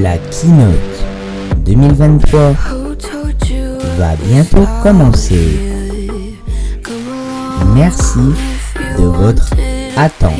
La keynote 2023 va bientôt commencer. Merci de votre attente.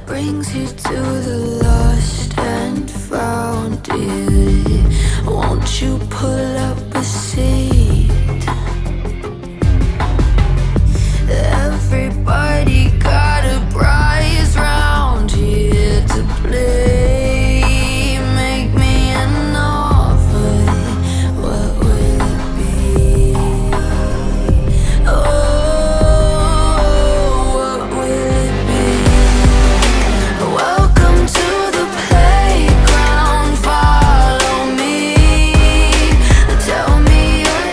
Brings you to the lost and found, dear. Won't you pull up a seat? Everybody got a prize round here to play. Make me an offer, what will it be? Oh, what will it be? Welcome to the playground, follow me. Tell me your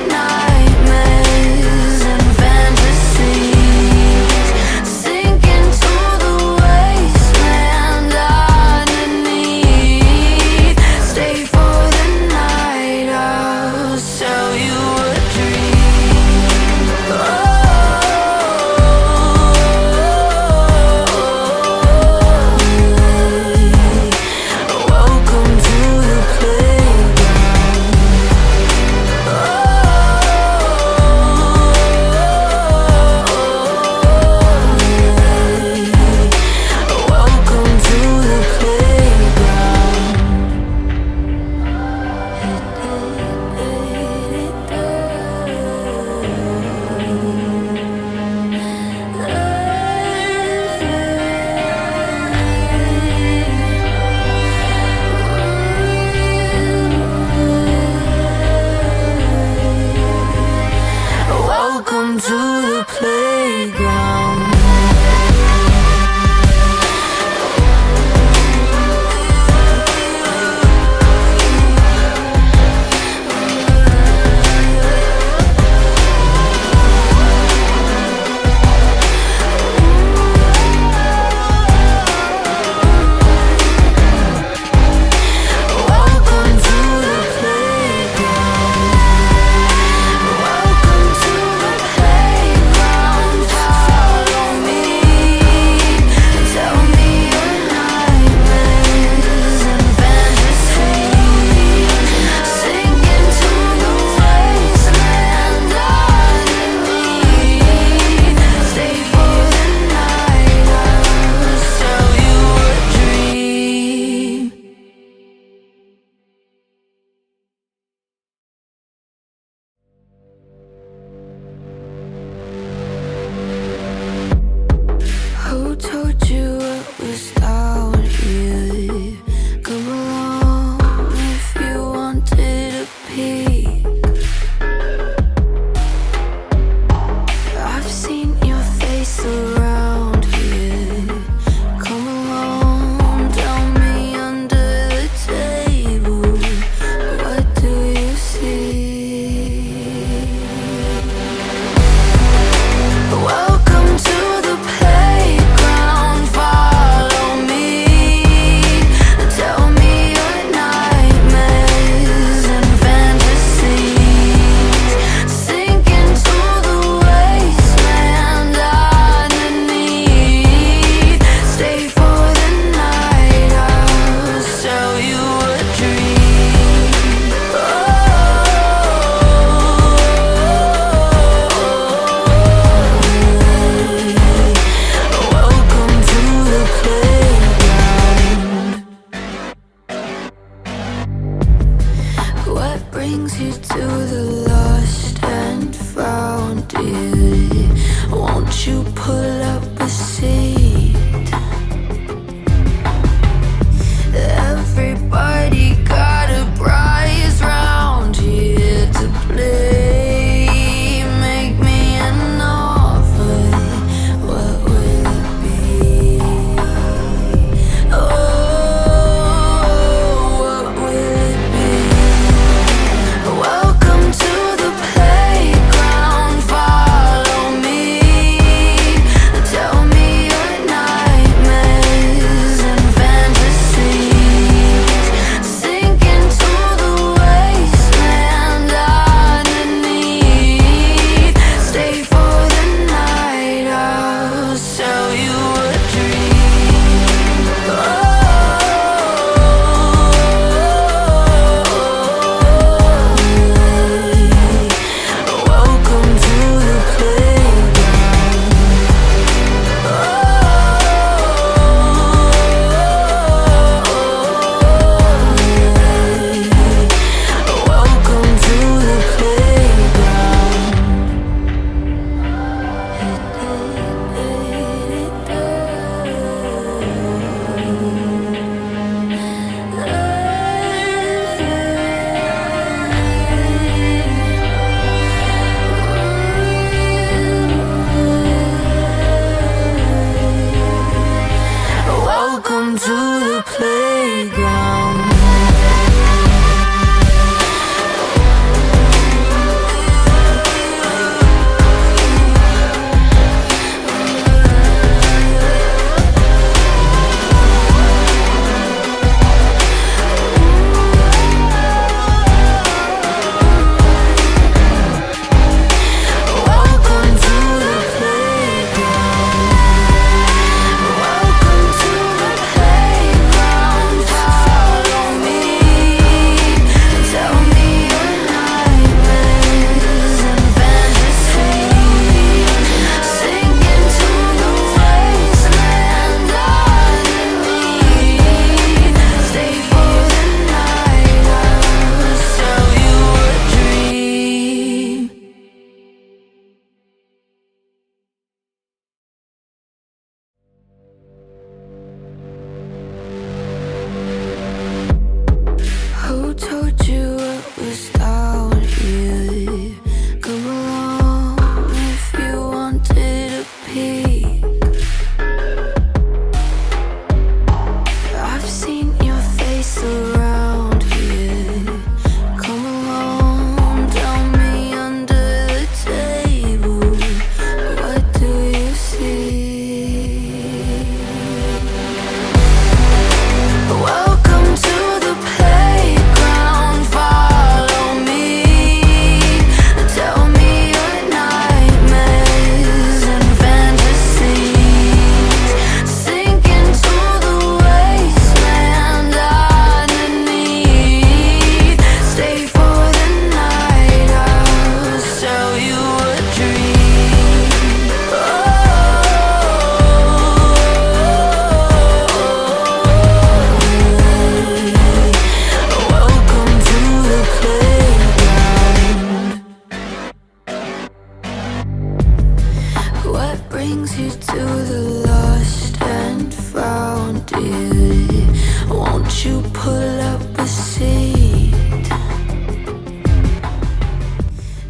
the lost and found, dear, won't you pull up a seat?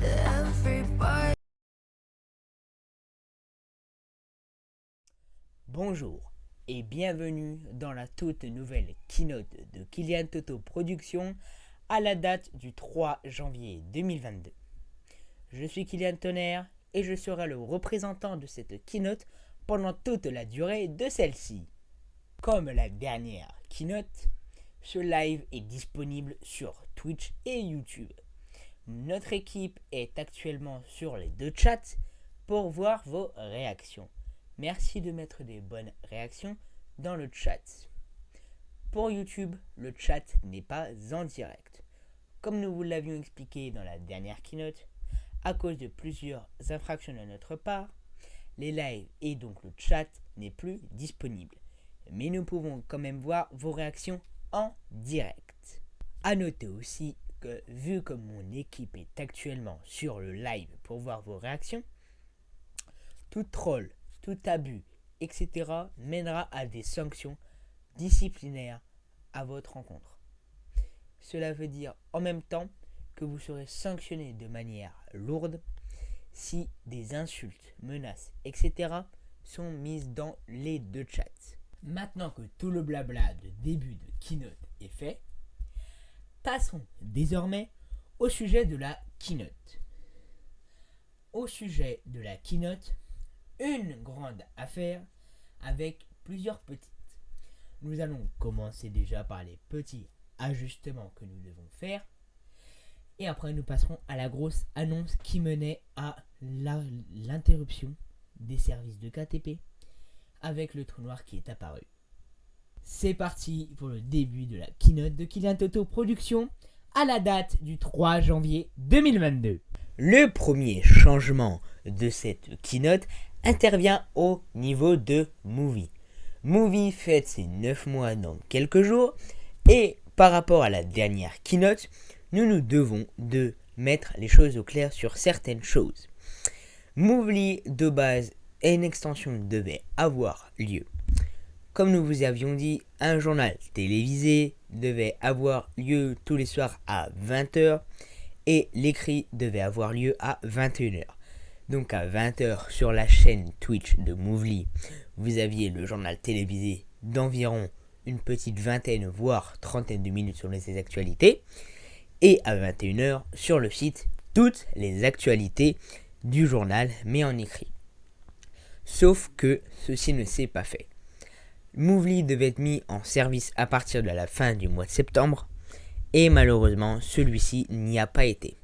Everybody. Bonjour et bienvenue dans la toute nouvelle keynote de Kylian Toto Productions à la date du 3 janvier 2022. Je suis Kylian Tonnerre et je serai le représentant de cette keynote pendant toute la durée de celle-ci. Comme la dernière keynote, ce live est disponible sur Twitch et YouTube. Notre équipe est actuellement sur les deux chats pour voir vos réactions. Merci de mettre des bonnes réactions dans le chat. Pour YouTube, le chat n'est pas en direct. Comme nous vous l'avions expliqué dans la dernière keynote, à cause de plusieurs infractions de notre part, les lives et donc le chat n'est plus disponible. Mais nous pouvons quand même voir vos réactions en direct. A noter aussi que vu que mon équipe est actuellement sur le live pour voir vos réactions, tout troll, tout abus, etc. mènera à des sanctions disciplinaires à votre rencontre. Cela veut dire en même temps que vous serez sanctionné de manière lourde si des insultes, menaces, etc. sont mises dans les deux chats. Maintenant que tout le blabla de début de keynote est fait, passons désormais au sujet de la keynote. Au sujet de la keynote, une grande affaire avec plusieurs petites. Nous allons commencer déjà par les petits ajustements que nous devons faire. Et après, nous passerons à la grosse annonce qui menait à l'interruption des services de KTP avec le trou noir qui est apparu. C'est parti pour le début de la keynote de Kylian Toto Productions à la date du 3 janvier 2022. Le premier changement de cette keynote intervient au niveau de Movie. Movie fête ses 9 mois dans quelques jours et par rapport à la dernière keynote, nous devons de mettre les choses au clair sur certaines choses. Movie de base et une extension devait avoir lieu. Comme nous vous avions dit, un journal télévisé devait avoir lieu tous les soirs à 20h et l'écrit devait avoir lieu à 21h. Donc à 20h sur la chaîne Twitch de Movely, vous aviez le journal télévisé d'environ une petite vingtaine voire trentaine de minutes sur les actualités. Et à 21h sur le site, toutes les actualités du journal mais en écrit. Sauf que ceci ne s'est pas fait. Movely devait être mis en service à partir de la fin du mois de septembre et malheureusement celui-ci n'y a pas été.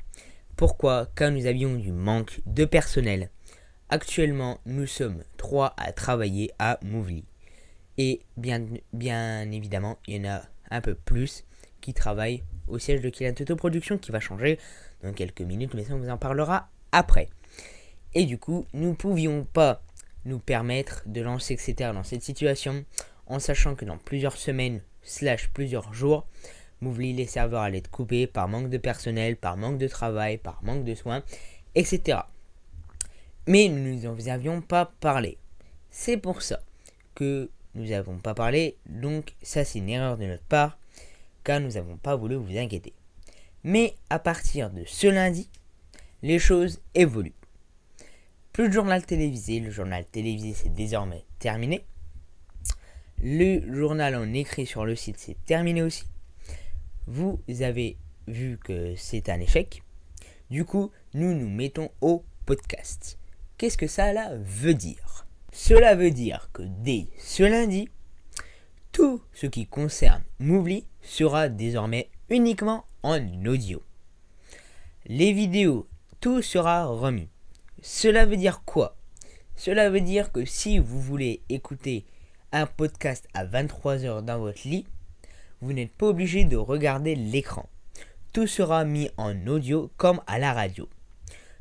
Pourquoi ? Car nous avions du manque de personnel. Actuellement, nous sommes 3 à travailler à Movely. Et bien évidemment, il y en a un peu plus qui travaillent au siège de Kylian Toto Productions qui va changer dans quelques minutes, mais ça on vous en parlera après. Et du coup, nous ne pouvions pas nous permettre de lancer etc. dans cette situation en sachant que dans plusieurs semaines / plusieurs jours, Movely, les serveurs allaient être coupés par manque de personnel, par manque de travail, par manque de soins, etc. Mais nous n'en avions pas parlé. C'est pour ça que nous n'avons pas parlé, donc ça c'est une erreur de notre part, car nous n'avons pas voulu vous inquiéter. Mais à partir de ce lundi, les choses évoluent. Plus de journal télévisé, le journal télévisé c'est désormais terminé. Le journal en écrit sur le site c'est terminé aussi. Vous avez vu que c'est un échec. Du coup, nous nous mettons au podcast. Qu'est-ce que ça là veut dire ? Cela veut dire que dès ce lundi, tout ce qui concerne Movely sera désormais uniquement en audio. Les vidéos, tout sera remis. Cela veut dire quoi ? Cela veut dire que si vous voulez écouter un podcast à 23h dans votre lit, vous n'êtes pas obligé de regarder l'écran. Tout sera mis en audio comme à la radio.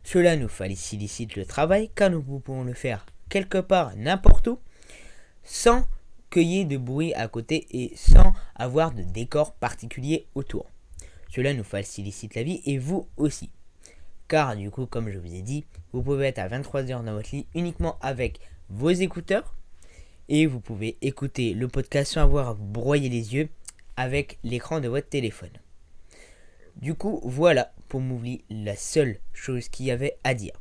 Cela nous facilite le travail car nous pouvons le faire quelque part, n'importe où, sans qu'il y ait de bruit à côté et sans avoir de décor particulier autour. Cela nous facilite la vie et vous aussi. Car du coup, comme je vous ai dit, vous pouvez être à 23h dans votre lit uniquement avec vos écouteurs et vous pouvez écouter le podcast sans avoir à vous broyer les yeux avec l'écran de votre téléphone. Du coup, voilà pour Moovly la seule chose qu'il y avait à dire.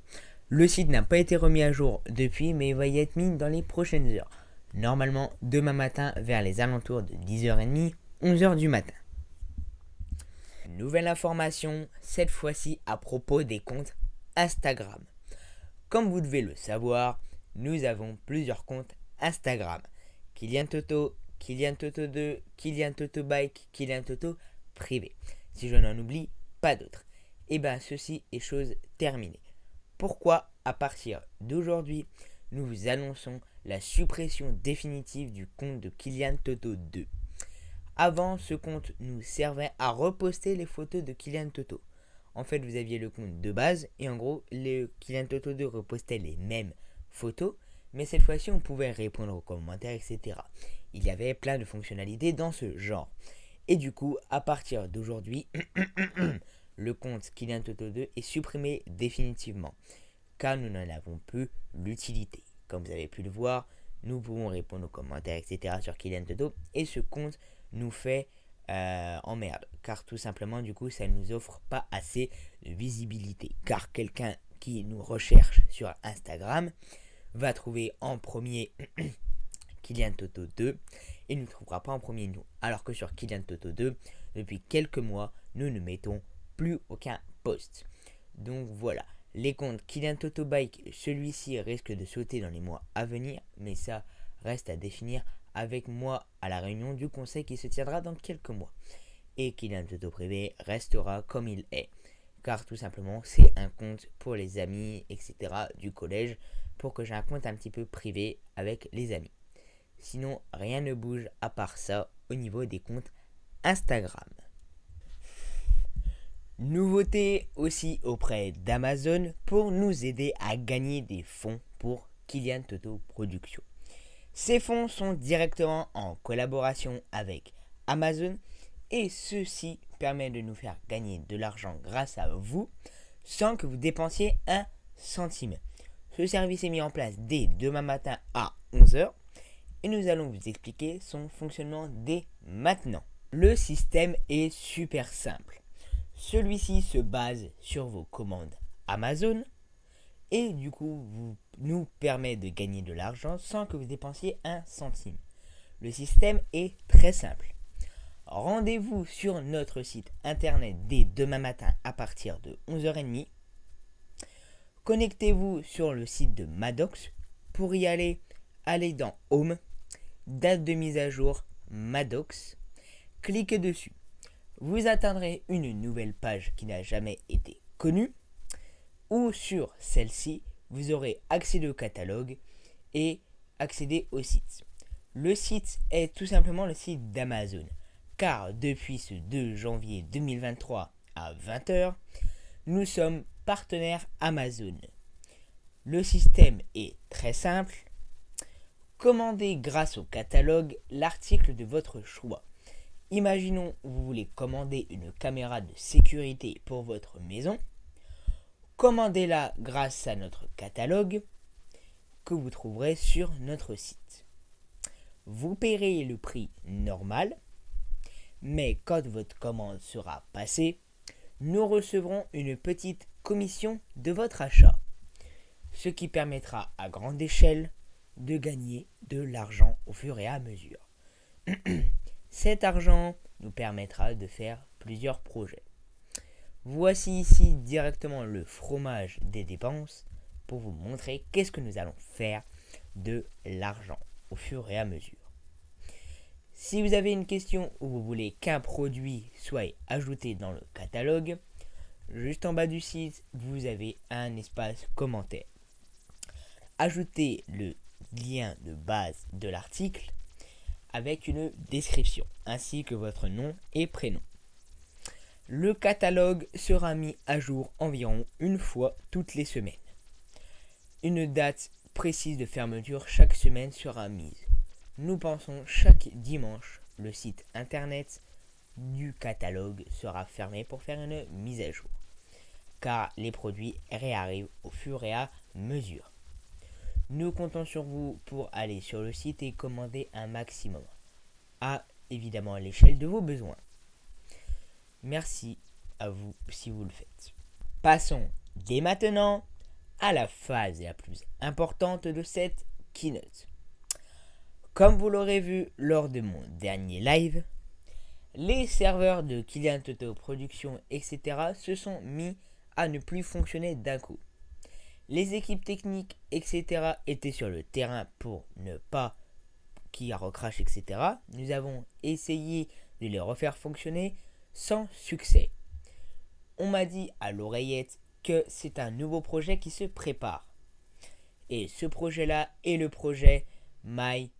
Le site n'a pas été remis à jour depuis, mais il va y être mis dans les prochaines heures. Normalement, demain matin vers les alentours de 10h30, 11h du matin. Nouvelle information, cette fois-ci à propos des comptes Instagram. Comme vous devez le savoir, nous avons plusieurs comptes Instagram. Kylian Toto, Kylian Toto 2, Kylian Toto Bike, Kylian Toto privé. Si je n'en oublie pas d'autres. Et bien ceci est chose terminée. Pourquoi à partir d'aujourd'hui, nous vous annonçons la suppression définitive du compte de Kylian Toto 2. Avant, ce compte nous servait à reposter les photos de Kylian Toto. En fait, vous aviez le compte de base et en gros, le Kylian Toto 2 repostait les mêmes photos, mais cette fois-ci, on pouvait répondre aux commentaires, etc. Il y avait plein de fonctionnalités dans ce genre. Et du coup, à partir d'aujourd'hui, le compte Kylian Toto 2 est supprimé définitivement, car nous n'en avons plus l'utilité. Comme vous avez pu le voir, nous pouvons répondre aux commentaires, etc. sur Kylian Toto, et ce compte nous fait emmerde, car tout simplement, du coup, ça ne nous offre pas assez de visibilité, car quelqu'un qui nous recherche sur Instagram va trouver en premier Kylian Toto 2 et ne trouvera pas en premier nous. Alors que sur Kylian Toto 2, depuis quelques mois, nous ne mettons plus aucun post. Donc voilà, les comptes Kylian Toto Bike, celui-ci risque de sauter dans les mois à venir, mais ça reste à définir avec moi à la réunion du conseil qui se tiendra dans quelques mois. Et Kylian Toto privé restera comme il est, car tout simplement c'est un compte pour les amis, etc. du collège, pour que j'ai un compte un petit peu privé avec les amis. Sinon, rien ne bouge à part ça au niveau des comptes Instagram. Nouveauté aussi auprès d'Amazon pour nous aider à gagner des fonds pour Kylian Toto Productions. Ces fonds sont directement en collaboration avec Amazon et ceci permet de nous faire gagner de l'argent grâce à vous sans que vous dépensiez un centime. Ce service est mis en place dès demain matin à 11h et nous allons vous expliquer son fonctionnement dès maintenant. Le système est super simple. Celui-ci se base sur vos commandes Amazon et du coup nous permet de gagner de l'argent sans que vous dépensiez un centime. Le système est très simple. Rendez-vous sur notre site internet dès demain matin à partir de 11h30. Connectez-vous sur le site de Maddox. Pour y aller, allez dans Home, date de mise à jour, Maddox. Cliquez dessus. Vous atteindrez une nouvelle page qui n'a jamais été connue. Ou sur celle-ci, vous aurez accès au catalogue et accéder au site. Le site est tout simplement le site d'Amazon, car depuis ce 2 janvier 2023 à 20h, nous sommes partenaires Amazon. Le système est très simple. Commandez grâce au catalogue l'article de votre choix. Imaginons vous voulez commander une caméra de sécurité pour votre maison. Commandez-la grâce à notre catalogue que vous trouverez sur notre site. Vous paierez le prix normal, mais quand votre commande sera passée, nous recevrons une petite commission de votre achat, ce qui permettra à grande échelle de gagner de l'argent au fur et à mesure. Cet argent nous permettra de faire plusieurs projets. Voici ici directement le fromage des dépenses pour vous montrer qu'est-ce que nous allons faire de l'argent au fur et à mesure. Si vous avez une question ou vous voulez qu'un produit soit ajouté dans le catalogue, juste en bas du site, vous avez un espace commentaire. Ajoutez le lien de base de l'article avec une description, ainsi que votre nom et prénom. Le catalogue sera mis à jour environ une fois toutes les semaines. Une date précise de fermeture chaque semaine sera mise. Nous pensons chaque dimanche, le site internet du catalogue sera fermé pour faire une mise à jour, car les produits réarrivent au fur et à mesure. Nous comptons sur vous pour aller sur le site et commander un maximum, évidemment à l'échelle de vos besoins. Merci à vous si vous le faites. Passons dès maintenant à la phase la plus importante de cette keynote. Comme vous l'aurez vu lors de mon dernier live, les serveurs de Kylian Toto Production, etc. se sont mis à ne plus fonctionner d'un coup. Les équipes techniques, etc. étaient sur le terrain pour ne pas qu'ils recrachent, etc. Nous avons essayé de les refaire fonctionner sans succès. On m'a dit à l'oreillette que c'est un nouveau projet qui se prépare. Et ce projet-là est le projet My.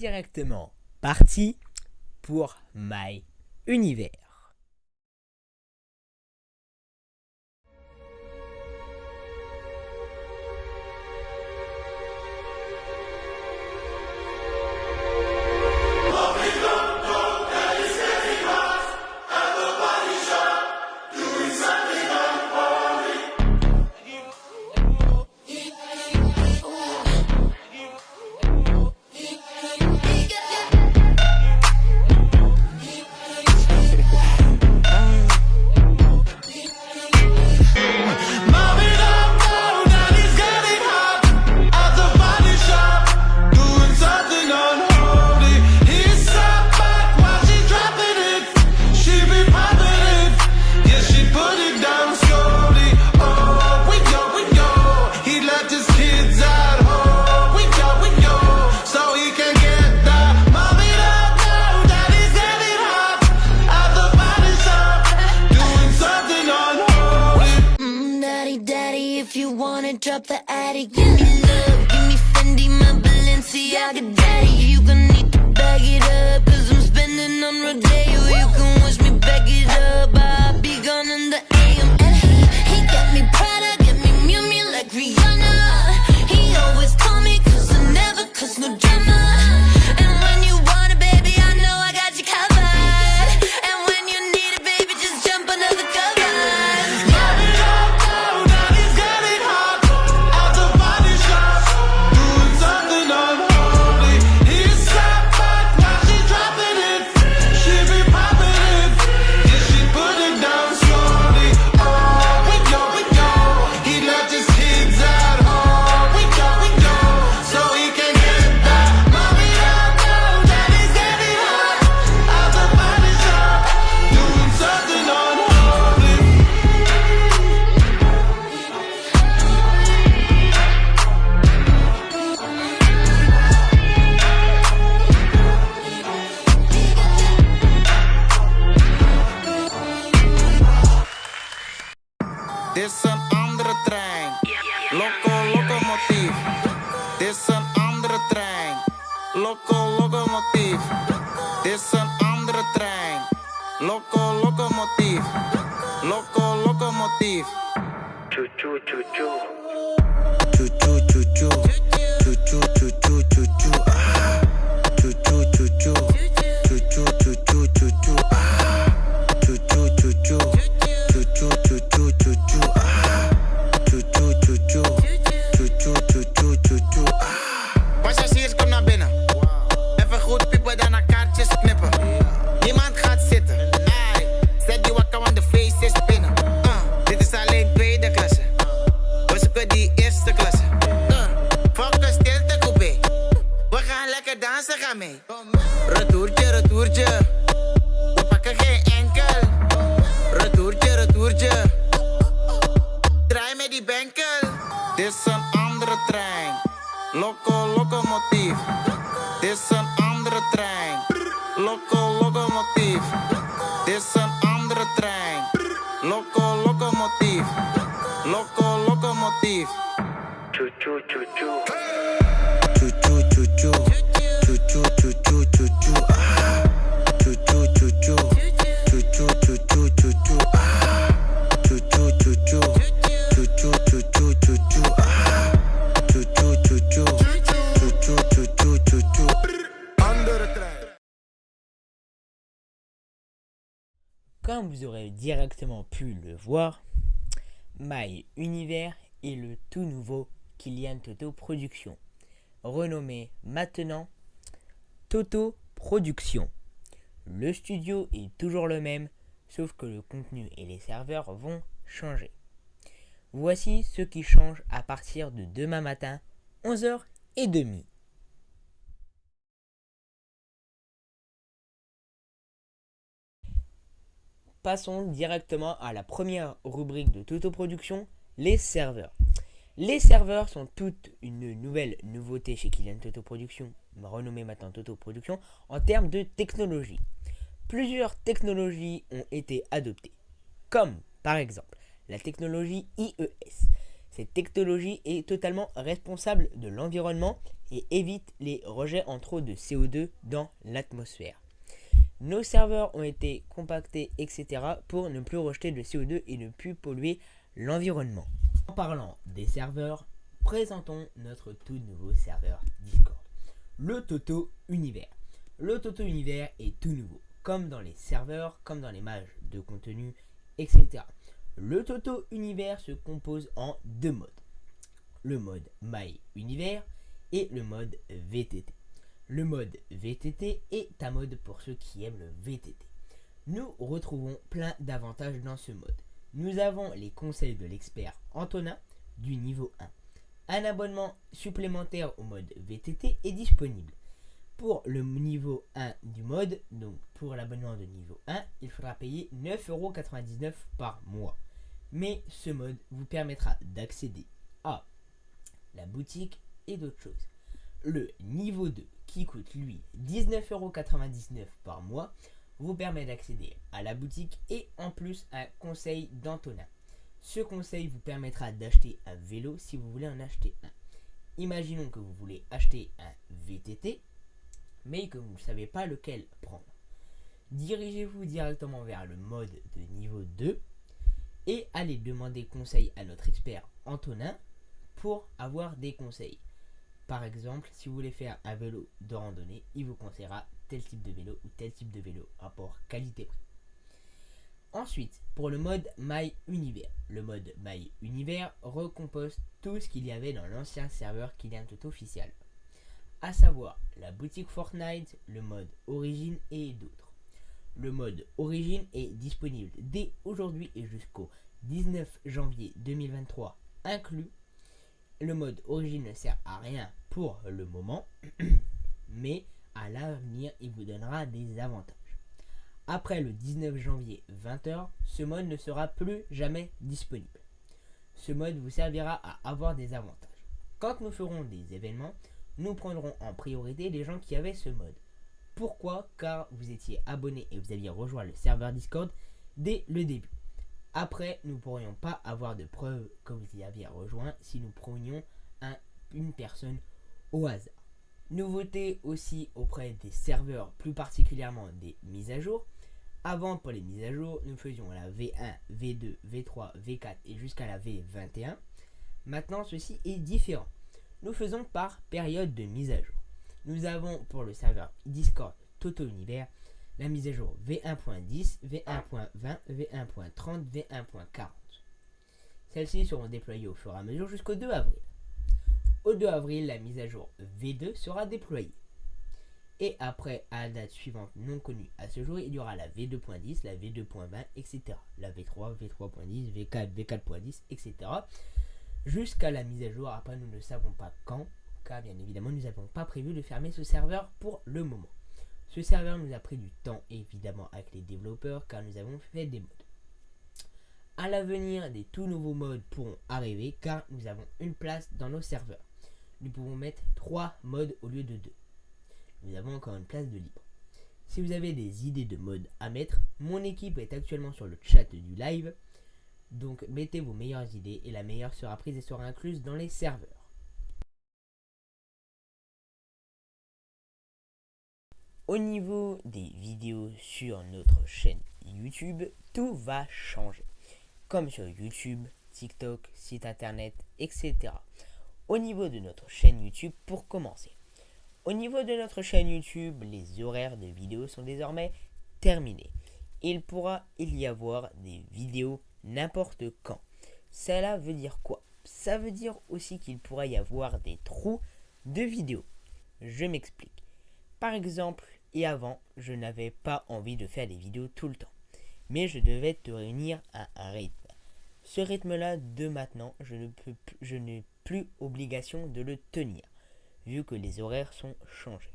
directement parti pour My Univers. Drop the attic, give me love, give me Fendi, my Balenciaga daddy. You gon' need to bag it up, cause I'm spending on Rodeo. You can wish me back it up, I'll be gone in the AM. And he got me Prada, got me Miu Miu like Rihanna. He always call me cause I never cause no drama. And when you want it, baby, I know I got you covered. And when you need it, baby, just jump under the covers. Dit is een andere trein. Locomotief. Dit is een andere trein. Locomotief. Dit is een andere trein. Locomotief. Locomotief. Choo choo choo choo. Choo choo choo choo. Choo choo choo choo choo choo. Choo choo choo choo. Choo choo choo choo choo choo. Choo choo choo choo. Choo choo choo choo choo choo. Choo choo choo choo. Choo choo choo choo choo choo. Passagiers, kom naar binnen. Even goed piepen, dan naar kaartjes knippen. Niemand gaat zitten. Ai, zet die wakker, want de feest is binnen. Dit is alleen tweede klasse. We zoeken die eerste klasse. Focus, stilte, coupé. We gaan lekker dansen, ga mee. Retourtje, retourtje. We pakken geen enkel. Retourtje, retourtje. Draai met die benkel. Dit is een andere trein. Locomotief. Dit is een andere trein. Locomotief. Dit is een andere trein. Locomotief. Locomotief. Choo choo choo choo. Choo choo choo choo. Choo choo choo choo choo choo. Choo choo choo choo. Choo choo choo choo choo choo. Choo choo choo choo. Choo choo choo choo choo choo. Choo choo choo choo. Choo choo choo choo choo. Andere trein. Comme vous aurez directement pu le voir, My Univers est le tout nouveau Kylian Toto Productions, renommé maintenant Toto Productions. Le studio est toujours le même, sauf que le contenu et les serveurs vont changer. Voici ce qui change à partir de demain matin, 11h30. Passons directement à la première rubrique de Toto Productions, les serveurs. Les serveurs sont toute une nouvelle nouveauté chez Kylian Toto Productions, renommé maintenant Toto Productions, en termes de technologie. Plusieurs technologies ont été adoptées, comme par exemple la technologie IES. Cette technologie est totalement responsable de l'environnement et évite les rejets en trop de CO2 dans l'atmosphère. Nos serveurs ont été compactés, etc. pour ne plus rejeter de CO2 et ne plus polluer l'environnement. En parlant des serveurs, présentons notre tout nouveau serveur Discord, le Toto Univers. Le Toto Univers est tout nouveau, comme dans les serveurs, comme dans les mages de contenu, etc. Le Toto Univers se compose en deux modes. Le mode My Univers et le mode VTT. Le mode VTT est un mode pour ceux qui aiment le VTT. Nous retrouvons plein d'avantages dans ce mode. Nous avons les conseils de l'expert Antonin du niveau 1. Un abonnement supplémentaire au mode VTT est disponible. Pour le niveau 1 du mode, donc pour l'abonnement de niveau 1, il faudra payer 9,99€ par mois. Mais ce mode vous permettra d'accéder à la boutique et d'autres choses. Le niveau 2, qui coûte lui 19,99€ par mois, vous permet d'accéder à la boutique et en plus un conseil d'Antonin. Ce conseil vous permettra d'acheter un vélo si vous voulez en acheter un. Imaginons que vous voulez acheter un VTT, mais que vous ne savez pas lequel prendre. Dirigez-vous directement vers le mode de niveau 2 et allez demander conseil à notre expert Antonin pour avoir des conseils. Par exemple, si vous voulez faire un vélo de randonnée, il vous conseillera tel type de vélo ou tel type de vélo, rapport qualité-prix. Ensuite, pour le mode My Univers. Le mode My Univers recompose tout ce qu'il y avait dans l'ancien serveur Kylian Toto officiel, à savoir la boutique Fortnite, le mode Origin et d'autres. Le mode Origin est disponible dès aujourd'hui et jusqu'au 19 janvier 2023 inclus. Le mode Origin ne sert à rien pour le moment, mais à l'avenir, il vous donnera des avantages. Après le 19 janvier 20h, ce mode ne sera plus jamais disponible. Ce mode vous servira à avoir des avantages. Quand nous ferons des événements, nous prendrons en priorité les gens qui avaient ce mode. Pourquoi ? Car vous étiez abonné et vous aviez rejoint le serveur Discord dès le début. Après, nous ne pourrions pas avoir de preuves que vous y aviez rejoint si nous prenions une personne au hasard. Nouveauté aussi auprès des serveurs, plus particulièrement des mises à jour. Avant, pour les mises à jour, nous faisions la V1, V2, V3, V4 et jusqu'à la V21. Maintenant, ceci est différent. Nous faisons par période de mise à jour. Nous avons pour le serveur Discord Toto Univers la mise à jour V1.10, V1.20, V1.30, V1.40. Celles-ci seront déployées au fur et à mesure jusqu'au 2 avril. Au 2 avril, la mise à jour V2 sera déployée. Et après, à la date suivante non connue à ce jour, il y aura la V2.10, la V2.20, etc. La V3, V3.10, V4, V4.10, etc. Jusqu'à la mise à jour. Après, nous ne savons pas quand, car bien évidemment, nous n'avons pas prévu de fermer ce serveur pour le moment. Ce serveur nous a pris du temps, évidemment, avec les développeurs, car nous avons fait des modes. À l'avenir, des tout nouveaux modes pourront arriver, car nous avons une place dans nos serveurs. Nous pouvons mettre 3 modes au lieu de 2. Nous avons encore une place de libre. Si vous avez des idées de modes à mettre, mon équipe est actuellement sur le chat du live. Donc mettez vos meilleures idées et la meilleure sera prise et sera incluse dans les serveurs. Au niveau des vidéos sur notre chaîne YouTube, tout va changer. Comme sur YouTube, TikTok, site internet, etc. Au niveau de notre chaîne YouTube, pour commencer. Au niveau de notre chaîne YouTube, les horaires de vidéos sont désormais terminés. Il pourra y avoir des vidéos n'importe quand. Cela veut dire quoi ? Ça veut dire aussi qu'il pourra y avoir des trous de vidéos. Je m'explique. Par exemple, et avant, je n'avais pas envie de faire des vidéos tout le temps. Mais je devais te réunir à un rythme. Ce rythme-là, de maintenant, je n'ai plus obligation de le tenir, vu que les horaires sont changés.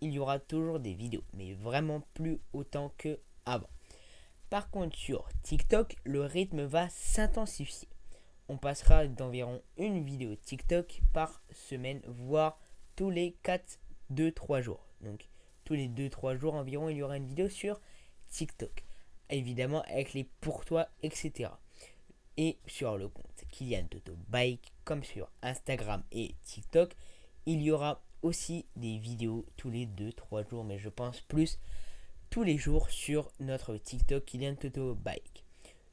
Il y aura toujours des vidéos, mais vraiment plus autant que avant. Par contre, sur TikTok, le rythme va s'intensifier. On passera d'environ une vidéo TikTok par semaine, voire tous les 2-3 jours. Donc, tous les 2-3 jours environ, il y aura une vidéo sur TikTok. Évidemment, avec les pour toi, etc. Et sur le compte Kylian Toto Bike comme sur Instagram et TikTok. Il y aura aussi des vidéos tous les 2-3 jours, mais je pense plus tous les jours sur notre TikTok Kylian Toto Bike.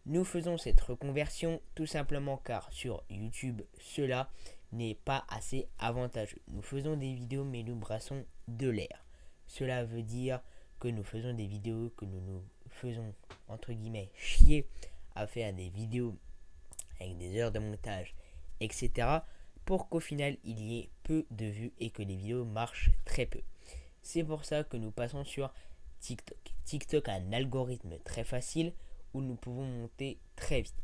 Nous faisons cette reconversion tout simplement car sur YouTube, cela n'est pas assez avantageux. Nous faisons des vidéos mais nous brassons de l'air. Cela veut dire que nous faisons des vidéos que nous faisons entre guillemets chier à faire des vidéos avec des heures de montage, etc. pour qu'au final il y ait peu de vues et que les vidéos marchent très peu. C'est pour ça que nous passons sur TikTok. TikTok a un algorithme très facile où nous pouvons monter très vite.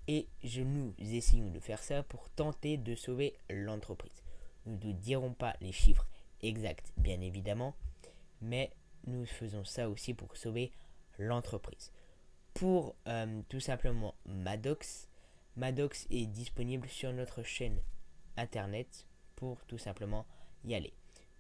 Et nous essayons de faire ça pour tenter de sauver l'entreprise. Nous ne dirons pas les chiffres exacts, bien évidemment, mais nous faisons ça aussi pour sauver l'entreprise. Pour tout simplement Maddox est disponible sur notre chaîne internet pour tout simplement y aller.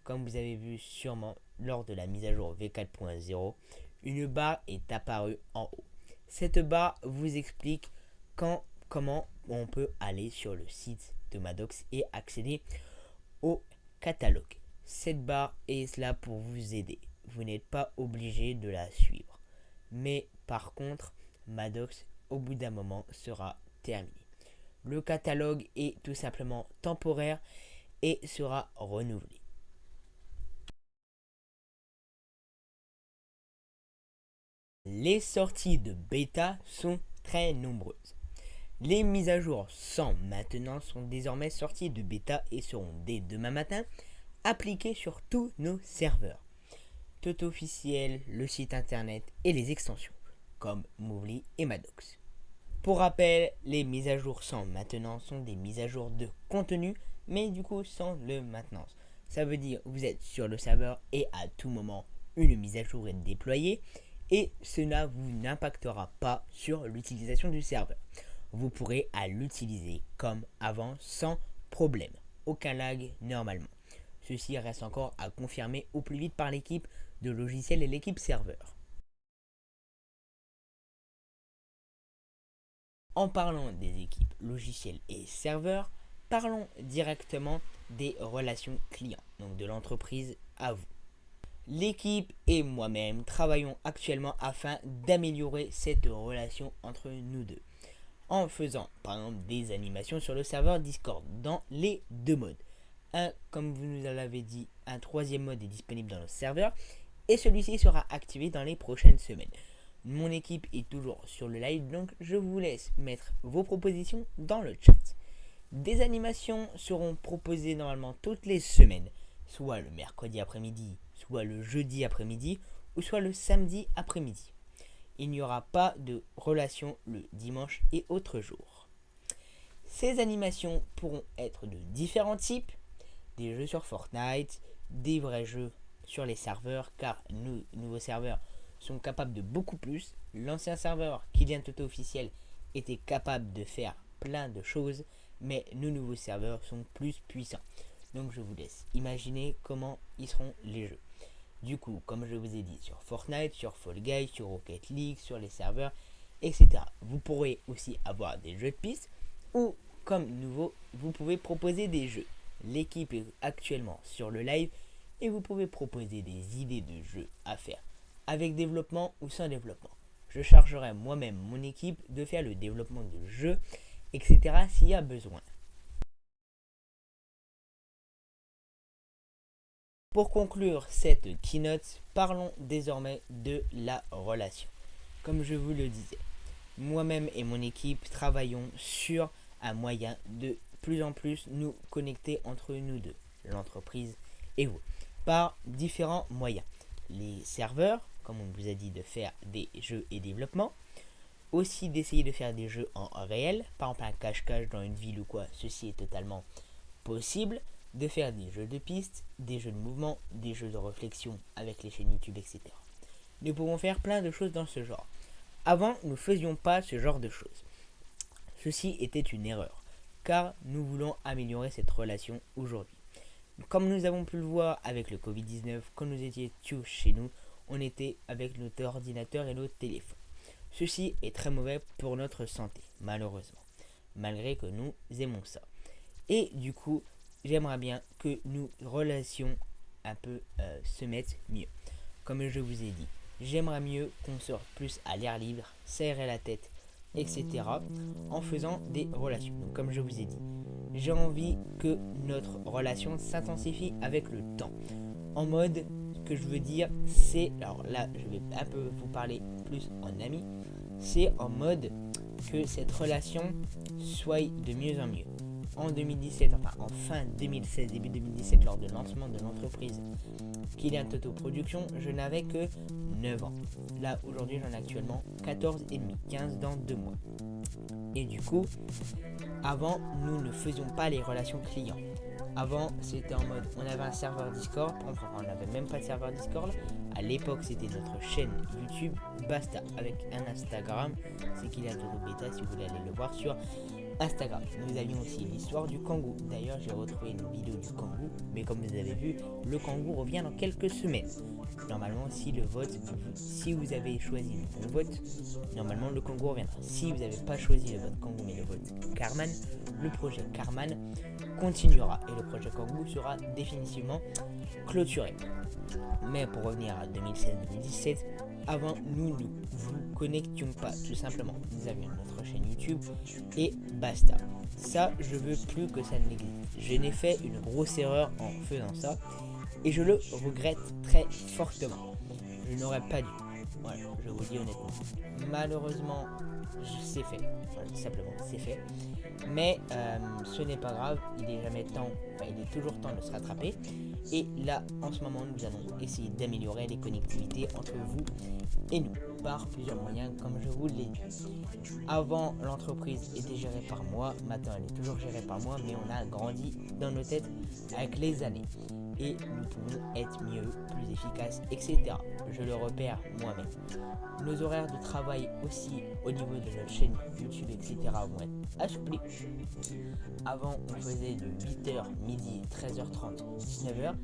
Comme vous avez vu sûrement lors de la mise à jour V4.0, une barre est apparue en haut. Cette barre vous explique comment on peut aller sur le site de Maddox et accéder au catalogue. Cette barre est là pour vous aider. Vous n'êtes pas obligé de la suivre. Mais par contre, Maddox, au bout d'un moment, sera terminé. Le catalogue est tout simplement temporaire et sera renouvelé. Les sorties de bêta sont très nombreuses. Les mises à jour sans maintenance sont désormais sorties de bêta et seront dès demain matin appliquées sur tous nos serveurs. Toto officiel, le site internet et les extensions comme Movely et Maddox. Pour rappel, les mises à jour sans maintenance sont des mises à jour de contenu mais du coup sans le maintenance. Ça veut dire que vous êtes sur le serveur et à tout moment une mise à jour est déployée et cela vous n'impactera pas sur l'utilisation du serveur. Vous pourrez l'utiliser comme avant sans problème. Aucun lag normalement. Ceci reste encore à confirmer au plus vite par l'équipe de logiciel et l'équipe serveur. En parlant des équipes logiciels et serveurs, parlons directement des relations clients, donc de l'entreprise à vous. L'équipe et moi-même travaillons actuellement afin d'améliorer cette relation entre nous deux. En faisant par exemple des animations sur le serveur Discord dans les deux modes. Comme vous nous l'avez dit, un troisième mode est disponible dans le serveur et celui-ci sera activé dans les prochaines semaines. Mon équipe est toujours sur le live, donc je vous laisse mettre vos propositions dans le chat. Des animations seront proposées normalement toutes les semaines, soit le mercredi après-midi, soit le jeudi après-midi, ou soit le samedi après-midi. Il n'y aura pas de relation le dimanche et autres jours. Ces animations pourront être de différents types, des jeux sur Fortnite, des vrais jeux sur les serveurs, car nos nouveaux serveurs sont capables de beaucoup plus. L'ancien serveur Kylian Toto officiel était capable de faire plein de choses, mais nos nouveaux serveurs sont plus puissants. Donc je vous laisse imaginer comment ils seront les jeux. Du coup, comme je vous ai dit, sur Fortnite, sur Fall Guys, sur Rocket League, sur les serveurs, etc. Vous pourrez aussi avoir des jeux de piste ou, comme nouveau, vous pouvez proposer des jeux. L'équipe est actuellement sur le live et vous pouvez proposer des idées de jeux à faire, avec développement ou sans développement. Je chargerai moi-même mon équipe de faire le développement de jeux, etc. s'il y a besoin. Pour conclure cette keynote, parlons désormais de la relation. Comme je vous le disais, moi-même et mon équipe travaillons sur un moyen de plus en plus nous connecter entre nous deux, l'entreprise et vous, par différents moyens. Les serveurs, comme on vous a dit de faire des jeux et développement, aussi d'essayer de faire des jeux en réel, par exemple un cache-cache dans une ville ou quoi, ceci est totalement possible. De faire des jeux de piste, des jeux de mouvement, des jeux de réflexion avec les chaînes YouTube, etc. Nous pouvons faire plein de choses dans ce genre. Avant, nous ne faisions pas ce genre de choses. Ceci était une erreur, car nous voulons améliorer cette relation aujourd'hui. Comme nous avons pu le voir avec le Covid-19, quand nous étions tous chez nous, on était avec notre ordinateur et notre téléphone. Ceci est très mauvais pour notre santé, malheureusement. malgré que nous aimons ça. Et du coup, j'aimerais bien que nos relations un peu se mettent mieux. Comme je vous ai dit, j'aimerais mieux qu'on sorte plus à l'air libre, serrer la tête, etc. en faisant des relations. Donc, comme je vous ai dit, j'ai envie que notre relation s'intensifie avec le temps. En mode, ce que je veux dire, c'est, alors là, je vais un peu vous parler plus en ami, c'est en mode que cette relation soit de mieux en mieux. En 2017, enfin en fin 2016, début 2017, lors de lancement de l'entreprise Kylian Toto Production, je n'avais que 9 ans. Là, aujourd'hui, j'en ai actuellement 14 et demi, 15 dans 2 mois. Et du coup, avant, nous ne faisions pas les relations clients. Avant, c'était en mode, on avait un serveur Discord, enfin, on n'avait même pas de serveur Discord. À l'époque, c'était notre chaîne YouTube, basta, avec un Instagram. C'est Kylian Toto Beta, si vous voulez aller le voir sur Instagram. Nous avions aussi l'histoire du kangou. D'ailleurs, j'ai retrouvé une vidéo du kangou, mais comme vous avez vu, le kangou revient dans quelques semaines. Normalement, si vous avez choisi le bon vote, normalement le kangou reviendra. Si vous n'avez pas choisi le vote kangou mais le vote Carman, le projet Carman continuera et le projet kangou sera définitivement clôturé. Mais pour revenir à 2016-2017, avant, nous ne vous connections pas, tout simplement. Nous avions notre chaîne YouTube et basta. Ça, je veux plus que ça n'existe. Je n'ai fait une grosse erreur en faisant ça et je le regrette très fortement. Je n'aurais pas dû. Voilà, je vous dis honnêtement. Malheureusement, c'est fait. Voilà, tout simplement, c'est fait. Mais ce n'est pas grave, il est toujours temps de se rattraper. Et là, en ce moment, nous allons essayer d'améliorer les connectivités entre vous et nous, par plusieurs moyens, comme je vous l'ai dit. Avant, l'entreprise était gérée par moi, maintenant elle est toujours gérée par moi, mais on a grandi dans nos têtes avec les années. Et nous pouvons être mieux, plus efficaces, etc. Je le repère moi-même. Nos horaires de travail aussi au niveau de notre chaîne YouTube, etc. vont être assouplis. Avant, on faisait de 8h, midi, 13h30, 19h.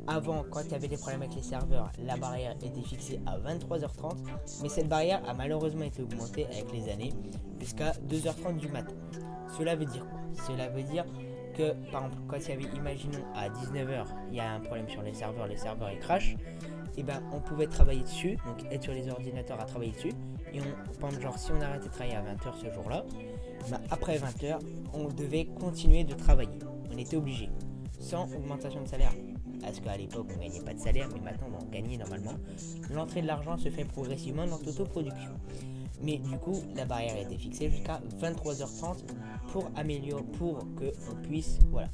Avant, quand il y avait des problèmes avec les serveurs, la barrière était fixée à 23h30. Mais cette barrière a malheureusement été augmentée avec les années jusqu'à 2h30 du matin. Cela veut dire quoi? Cela veut dire que, par exemple, quand il y avait, imaginons, à 19h, il y a un problème sur les serveurs ils crashent, et ben on pouvait travailler dessus, donc être sur les ordinateurs à travailler dessus, et par exemple, genre si on arrêtait de travailler à 20h ce jour-là, ben, après 20h, on devait continuer de travailler, on était obligé, sans augmentation de salaire, parce qu'à l'époque on gagnait pas de salaire, mais maintenant on va en gagner normalement. L'entrée de l'argent se fait progressivement dans l'autoproduction. Mais du coup, la barrière a été fixée jusqu'à 23h30 pour améliorer, pour qu'on puisse, voilà.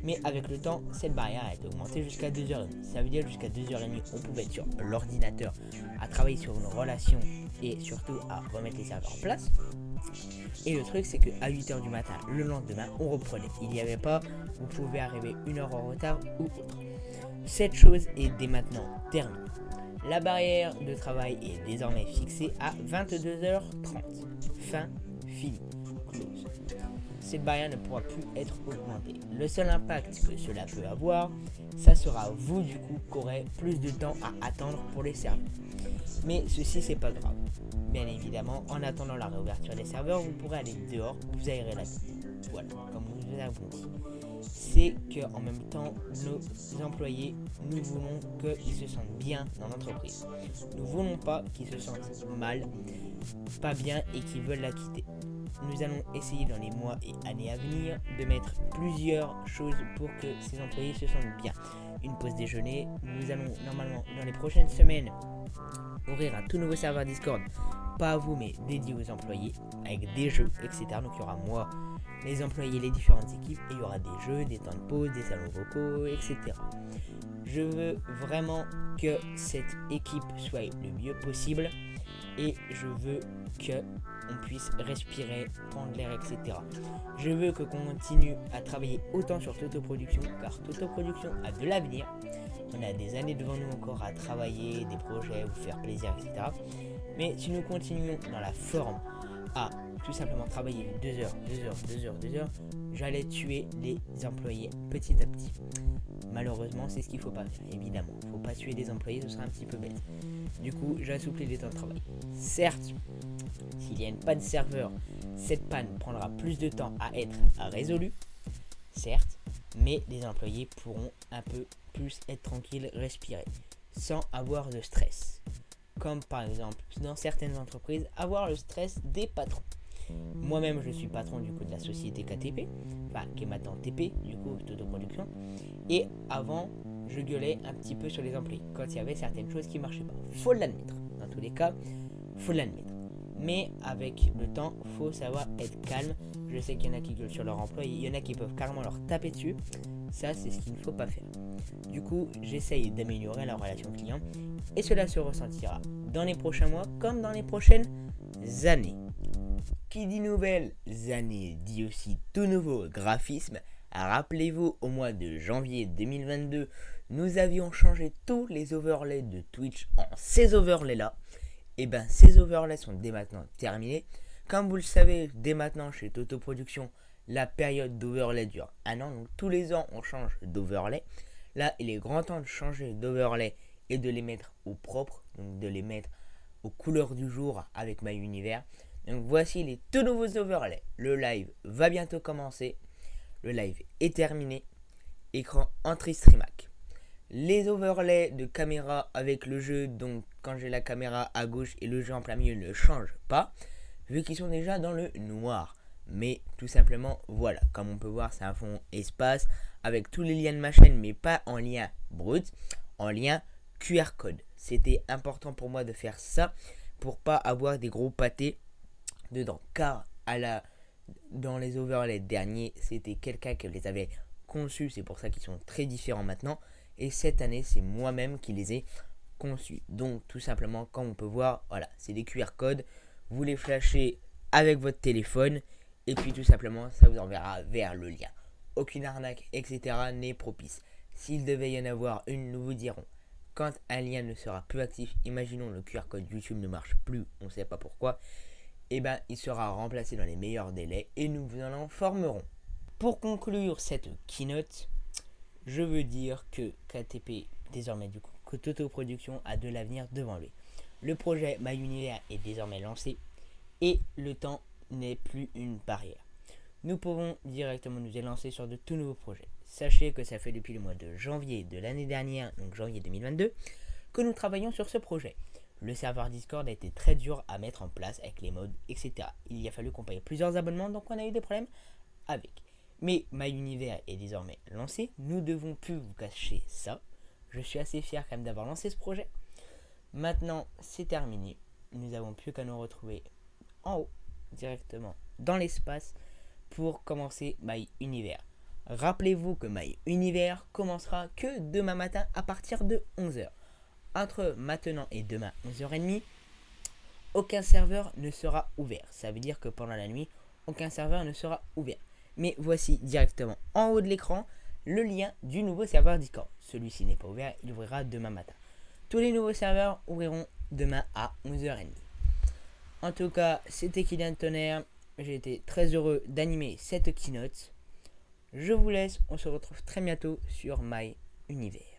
Mais avec le temps, cette barrière a été augmentée jusqu'à 2h30. Ça veut dire jusqu'à 2h30, on pouvait être sur l'ordinateur à travailler sur une relation et surtout à remettre les serveurs en place. Et le truc, c'est qu'à 8h du matin, le lendemain, on reprenait. Il n'y avait pas, vous pouvez arriver 1 heure en retard ou autre. Cette chose est dès maintenant terminée. La barrière de travail est désormais fixée à 22h30. Fin, fini, close. Cette barrière ne pourra plus être augmentée. Le seul impact que cela peut avoir, ça sera vous du coup qui aurez plus de temps à attendre pour les serveurs. Mais ceci c'est pas grave. Bien évidemment, en attendant la réouverture des serveurs, vous pourrez aller dehors, vous aérer la tête. Voilà, comme vous l'avons dit. C'est qu'en même temps, nos employés, nous voulons qu'ils se sentent bien dans l'entreprise. Nous ne voulons pas qu'ils se sentent mal, pas bien et qu'ils veulent la quitter. Nous allons essayer dans les mois et années à venir de mettre plusieurs choses pour que ces employés se sentent bien. Une pause déjeuner, nous allons normalement dans les prochaines semaines ouvrir un tout nouveau serveur Discord, pas à vous mais dédié aux employés, avec des jeux, etc. Donc il y aura moi, les employés, les différentes équipes, et il y aura des jeux, des temps de pause, des salons vocaux, etc. Je veux vraiment que cette équipe soit le mieux possible et je veux qu'on puisse respirer, prendre l'air, etc. Je veux qu'on continue à travailler autant sur Toto Production, car Toto Production a de l'avenir. On a des années devant nous encore à travailler, des projets, vous faire plaisir, etc. Mais si nous continuons dans la forme à tout simplement travailler 2 heures, 2 heures, j'allais tuer les employés petit à petit. Malheureusement, c'est ce qu'il ne faut pas faire, évidemment. Il ne faut pas tuer les employés, ce serait un petit peu bête. Du coup, j'assouplis les temps de travail. Certes, s'il y a une panne serveur, cette panne prendra plus de temps à être résolue, certes, mais les employés pourront un peu plus être tranquilles, respirer, sans avoir de stress. Comme par exemple, dans certaines entreprises, avoir le stress des patrons. Moi-même, je suis patron du coup de la société KTP, enfin qui est maintenant TP, du coup d'autoproduction. Et avant, je gueulais un petit peu sur les employés quand il y avait certaines choses qui marchaient pas. Faut l'admettre. Dans tous les cas, faut l'admettre. Mais avec le temps, faut savoir être calme. Je sais qu'il y en a qui gueulent sur leur employé, il y en a qui peuvent carrément leur taper dessus. Ça, c'est ce qu'il ne faut pas faire. Du coup, j'essaye d'améliorer la relation client et cela se ressentira dans les prochains mois comme dans les prochaines années. Qui dit nouvelles années dit aussi tout nouveau graphisme. Rappelez-vous, au mois de janvier 2022, nous avions changé tous les overlays de Twitch en ces overlays-là. Et bien, ces overlays sont dès maintenant terminés. Comme vous le savez, dès maintenant chez Toto Production, la période d'overlay dure 1 an. Donc tous les ans, on change d'overlay. Là, il est grand temps de changer d'overlay et de les mettre au propre. Donc de les mettre aux couleurs du jour avec MyUnivers. Donc voici les tout nouveaux overlays. Le live va bientôt commencer. Le live est terminé. Écran entrée Streamac. Les overlays de caméra avec le jeu, donc quand j'ai la caméra à gauche et le jeu en plein milieu, ne changent pas, vu qu'ils sont déjà dans le noir. Mais tout simplement, voilà, comme on peut voir, c'est un fond espace avec tous les liens de ma chaîne, mais pas en lien brut, en lien QR code. C'était important pour moi de faire ça pour pas avoir des gros pâtés dedans, car dans les overlays derniers, c'était quelqu'un qui les avait conçus, c'est pour ça qu'ils sont très différents maintenant. Et cette année, c'est moi-même qui les ai conçus. Donc, tout simplement, comme on peut voir, voilà, c'est des QR codes. Vous les flashez avec votre téléphone. Et puis, tout simplement, ça vous enverra vers le lien. Aucune arnaque, etc. n'est propice. S'il devait y en avoir une, nous vous dirons. Quand un lien ne sera plus actif, imaginons le QR code YouTube ne marche plus, on ne sait pas pourquoi. Et ben, il sera remplacé dans les meilleurs délais et nous vous en informerons. Pour conclure cette keynote, je veux dire que KTP, désormais du coup, que Toto Production a de l'avenir devant lui. Le projet MyUnivers est désormais lancé et le temps n'est plus une barrière. Nous pouvons directement nous élancer sur de tout nouveaux projets. Sachez que ça fait depuis le mois de janvier de l'année dernière, donc janvier 2022, que nous travaillons sur ce projet. Le serveur Discord a été très dur à mettre en place avec les mods, etc. Il y a fallu qu'on paye plusieurs abonnements, donc on a eu des problèmes avec. Mais MyUnivers est désormais lancé. Nous devons plus vous cacher ça. Je suis assez fier quand même d'avoir lancé ce projet. Maintenant, c'est terminé. Nous n'avons plus qu'à nous retrouver en haut, directement dans l'espace, pour commencer MyUnivers. Rappelez-vous que MyUnivers commencera que demain matin à partir de 11h. Entre maintenant et demain 11h30, aucun serveur ne sera ouvert. Ça veut dire que pendant la nuit, aucun serveur ne sera ouvert. Mais voici directement en haut de l'écran le lien du nouveau serveur Discord. Celui-ci n'est pas ouvert, il ouvrira demain matin. Tous les nouveaux serveurs ouvriront demain à 11h30. En tout cas, c'était Kylian Tonnerre. J'ai été très heureux d'animer cette keynote. Je vous laisse, on se retrouve très bientôt sur MyUnivers.